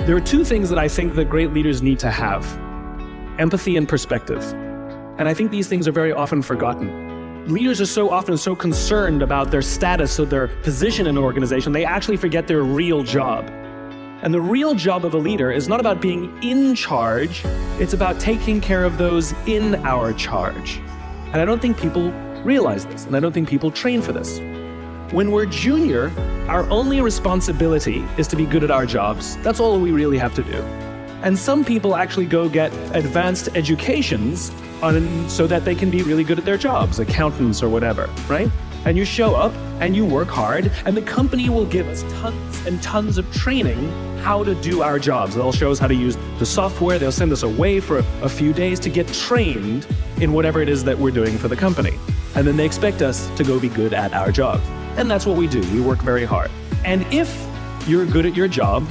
There are two things that I think that great leaders need to have: empathy and perspective. And I think these things are very often forgotten. Leaders are so often so concerned about their status or their position in an organization, they actually forget their real job. And the real job of a leader is not about being in charge, it's about taking care of those in our charge. And I don't think people realize this, and I don't think people train for this. When we're junior, our only responsibility is to be good at our jobs. That's all we really have to do. And some people actually go get advanced educations so that they can be really good at their jobs, accountants or whatever, right? And you show up and you work hard, and the company will give us tons and tons of training how to do our jobs. They'll show us how to use the software. They'll send us away for a few days to get trained in whatever it is that we're doing for the company. And then they expect us to go be good at our job. And that's what we do. We work very hard. And if you're good at your job,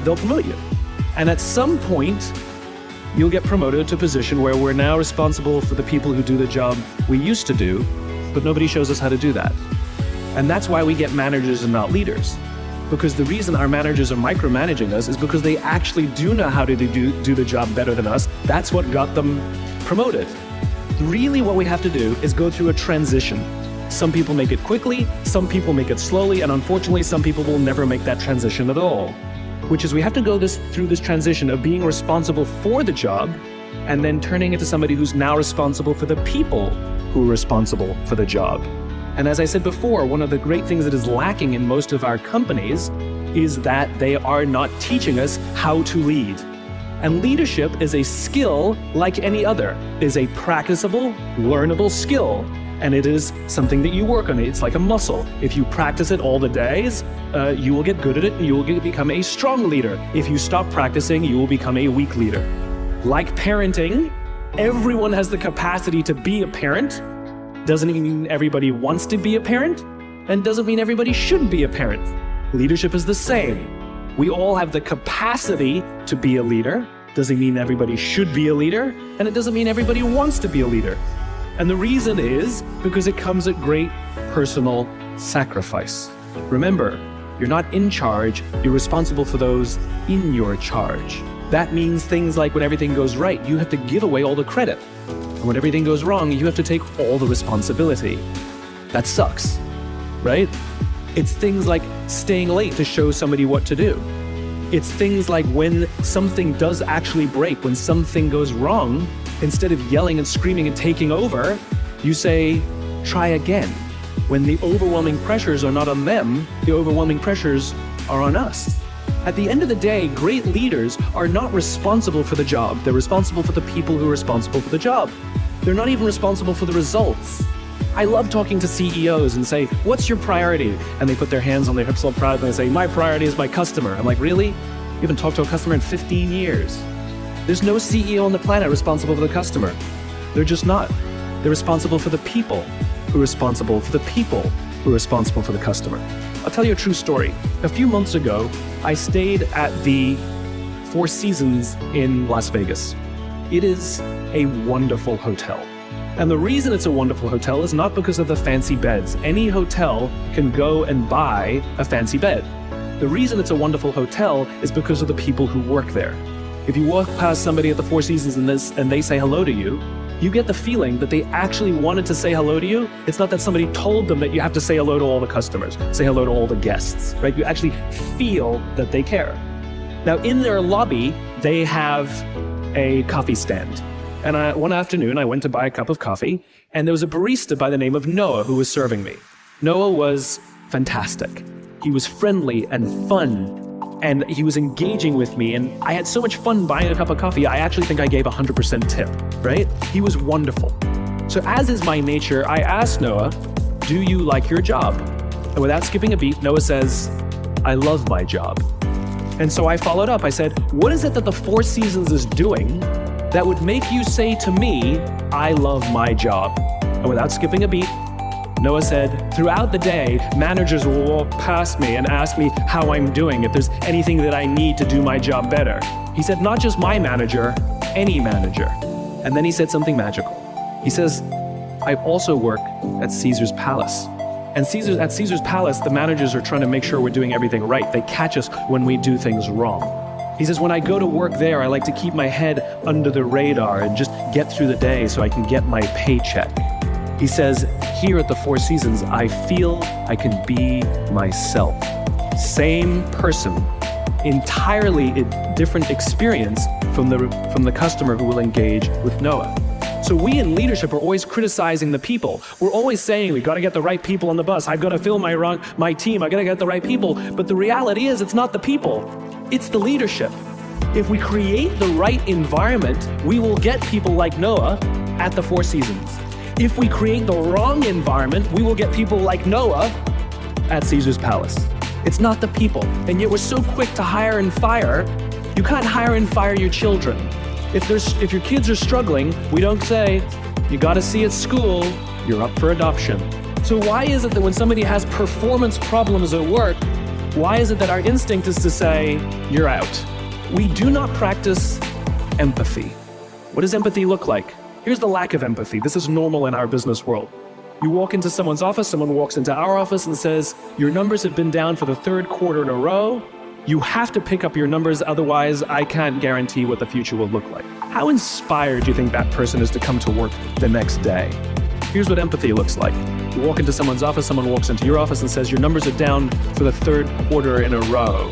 they'll promote you. And at some point, you'll get promoted to a position where we're now responsible for the people who do the job we used to do, but nobody shows us how to do that. And that's why we get managers and not leaders. Because the reason our managers are micromanaging us is because they actually do know how to do the job better than us. That's what got them promoted. Really what we have to do is go through a transition. Some people make it quickly, some people make it slowly, and unfortunately some people will never make that transition at all. Which is we have to go through this transition of being responsible for the job and then turning into somebody who's now responsible for the people who are responsible for the job. And as I said before, one of the great things that is lacking in most of our companies is that they are not teaching us how to lead. And leadership is a skill like any other. It is a practicable, learnable skill. And it is something that you work on. It's like a muscle. If you practice it all the days, you will get good at it and you will become a strong leader. If you stop practicing, you will become a weak leader. Like parenting, everyone has the capacity to be a parent. Doesn't mean everybody wants to be a parent, and doesn't mean everybody should be a parent. Leadership is the same. We all have the capacity to be a leader. Doesn't mean everybody should be a leader, and it doesn't mean everybody wants to be a leader. And the reason is because it comes at great personal sacrifice. Remember, you're not in charge, you're responsible for those in your charge. That means things like when everything goes right, you have to give away all the credit. And when everything goes wrong, you have to take all the responsibility. That sucks, right? It's things like staying late to show somebody what to do. It's things like when something does actually break, when something goes wrong, instead of yelling and screaming and taking over, you say, try again. When the overwhelming pressures are not on them, the overwhelming pressures are on us. At the end of the day, great leaders are not responsible for the job. They're responsible for the people who are responsible for the job. They're not even responsible for the results. I love talking to CEOs and say, what's your priority? And they put their hands on their hips all proud and they say, my priority is my customer. I'm like, really? You haven't talked to a customer in 15 years. There's no CEO on the planet responsible for the customer. They're just not. They're responsible for the people who are responsible for the people who are responsible for the customer. I'll tell you a true story. A few months ago, I stayed at the Four Seasons in Las Vegas. It is a wonderful hotel. And the reason it's a wonderful hotel is not because of the fancy beds. Any hotel can go and buy a fancy bed. The reason it's a wonderful hotel is because of the people who work there. If you walk past somebody at the Four Seasons and they say hello to you, you get the feeling that they actually wanted to say hello to you. It's not that somebody told them that you have to say hello to all the customers, say hello to all the guests, right? You actually feel that they care. Now, in their lobby, they have a coffee stand. And one afternoon, I went to buy a cup of coffee, and there was a barista by the name of Noah who was serving me. Noah was fantastic. He was friendly and fun, and he was engaging with me, and I had so much fun buying a cup of coffee, I actually think I gave 100% tip, right? He was wonderful. So as is my nature, I asked Noah, do you like your job? And without skipping a beat, Noah says, I love my job. And so I followed up. I said, what is it that the Four Seasons is doing that would make you say to me, I love my job? And without skipping a beat, Noah said, throughout the day, managers will walk past me and ask me how I'm doing, if there's anything that I need to do my job better. He said, not just my manager, any manager. And then he said something magical. He says, I also work at Caesar's Palace. And at Caesar's Palace, the managers are trying to make sure we're doing everything right. They catch us when we do things wrong. He says, when I go to work there, I like to keep my head under the radar and just get through the day so I can get my paycheck. He says, here at the Four Seasons, I feel I can be myself. Same person, entirely a different experience from the customer who will engage with Noah. So we in leadership are always criticizing the people. We're always saying, we got to get the right people on the bus. I've got to fill my team. I got to get the right people. But the reality is, it's not the people. It's the leadership. If we create the right environment, we will get people like Noah at the Four Seasons. If we create the wrong environment, we will get people like Noah at Caesar's Palace. It's not the people. And yet we're so quick to hire and fire. You can't hire and fire your children. If your kids are struggling, we don't say, you got to see at school, you're up for adoption. So why is it that when somebody has performance problems at work, why is it that our instinct is to say, you're out? We do not practice empathy. What does empathy look like? Here's the lack of empathy. This is normal in our business world. You walk into someone's office, someone walks into our office and says, your numbers have been down for the third quarter in a row. You have to pick up your numbers, otherwise I can't guarantee what the future will look like. How inspired do you think that person is to come to work the next day? Here's what empathy looks like. You walk into someone's office, someone walks into your office and says, your numbers are down for the third quarter in a row.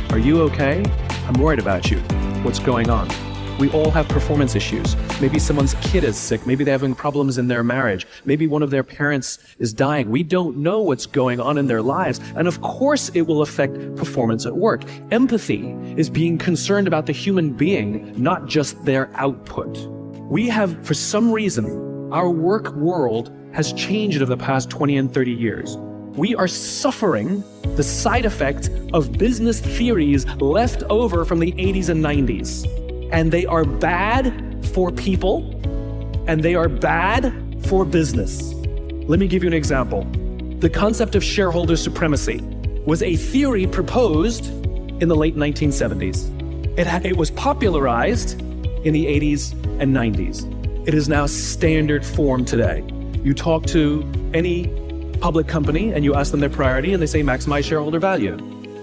Are you okay? I'm worried about you. What's going on? We all have performance issues. Maybe someone's kid is sick. Maybe they're having problems in their marriage. Maybe one of their parents is dying. We don't know what's going on in their lives. And of course, it will affect performance at work. Empathy is being concerned about the human being, not just their output. We have, for some reason, our work world has changed over the past 20 and 30 years. We are suffering the side effect of business theories left over from the 80s and 90s. And they are bad for people, and they are bad for business. Let me give you an example. The concept of shareholder supremacy was a theory proposed in the late 1970s. It was popularized in the 80s and 90s. It is now standard form today. You talk to any public company and you ask them their priority and they say maximize shareholder value.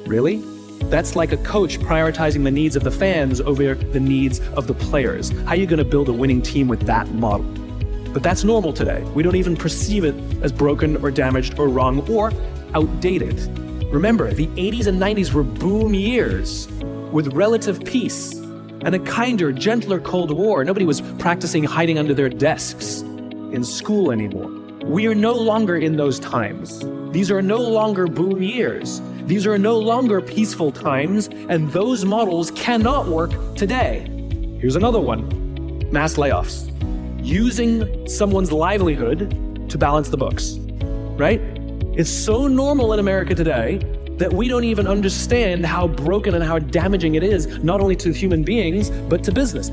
Really? That's like a coach prioritizing the needs of the fans over the needs of the players. How are you going to build a winning team with that model? But that's normal today. We don't even perceive it as broken or damaged or wrong or outdated. Remember, the 80s and 90s were boom years with relative peace and a kinder, gentler Cold War. Nobody was practicing hiding under their desks in school anymore. We are no longer in those times. These are no longer boom years. These are no longer peaceful times, and those models cannot work today. Here's another one. Mass layoffs. Using someone's livelihood to balance the books, right? It's so normal in America today that we don't even understand how broken and how damaging it is, not only to human beings, but to business.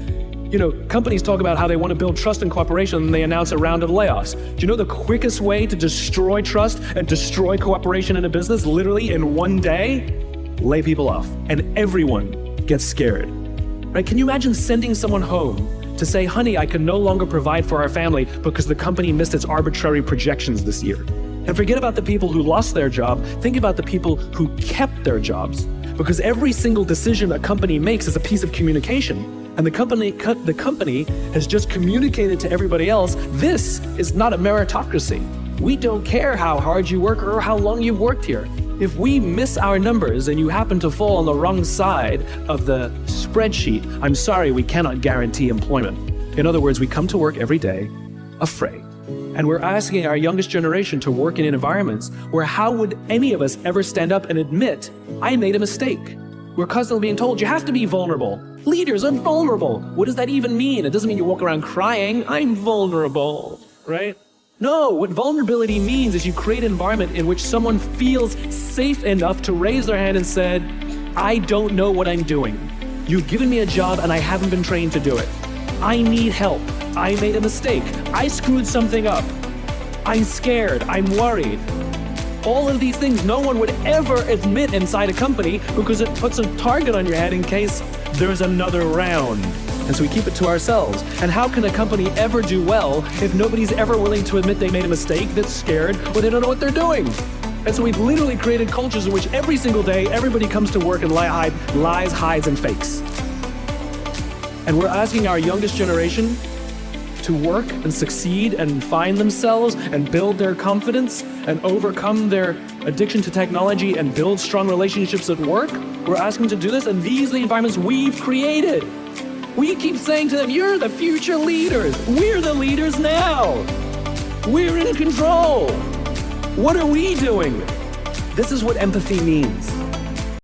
You know, companies talk about how they want to build trust and cooperation and they announce a round of layoffs. Do you know the quickest way to destroy trust and destroy cooperation in a business, literally in one day? Lay people off, and everyone gets scared, right? Can you imagine sending someone home to say, honey, I can no longer provide for our family because the company missed its arbitrary projections this year? And forget about the people who lost their job. Think about the people who kept their jobs, because every single decision a company makes is a piece of communication. And the company has just communicated to everybody else, this is not a meritocracy. We don't care how hard you work or how long you've worked here. If we miss our numbers and you happen to fall on the wrong side of the spreadsheet, I'm sorry, we cannot guarantee employment. In other words, we come to work every day afraid. And we're asking our youngest generation to work in environments where how would any of us ever stand up and admit, I made a mistake? We're constantly being told, you have to be vulnerable. Leaders are vulnerable. What does that even mean? It doesn't mean you walk around crying, I'm vulnerable, right? No, what vulnerability means is you create an environment in which someone feels safe enough to raise their hand and said, I don't know what I'm doing. You've given me a job and I haven't been trained to do it. I need help. I made a mistake. I screwed something up. I'm scared. I'm worried. All of these things no one would ever admit inside a company because it puts a target on your head in case there's another round. And so we keep it to ourselves. And how can a company ever do well if nobody's ever willing to admit they made a mistake, that's scared, or they don't know what they're doing? And so we've literally created cultures in which every single day, everybody comes to work and lies, hides, and fakes. And we're asking our youngest generation to work and succeed and find themselves and build their confidence and overcome their addiction to technology and build strong relationships at work. We're asking them to do this, and these are the environments we've created. We keep saying to them, you're the future leaders. We're the leaders now. We're in control. What are we doing? This is what empathy means.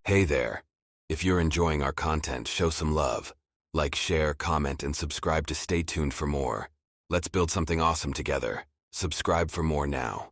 Hey there. If you're enjoying our content, show some love. Like, share, comment, and subscribe to stay tuned for more. Let's build something awesome together. Subscribe for more now.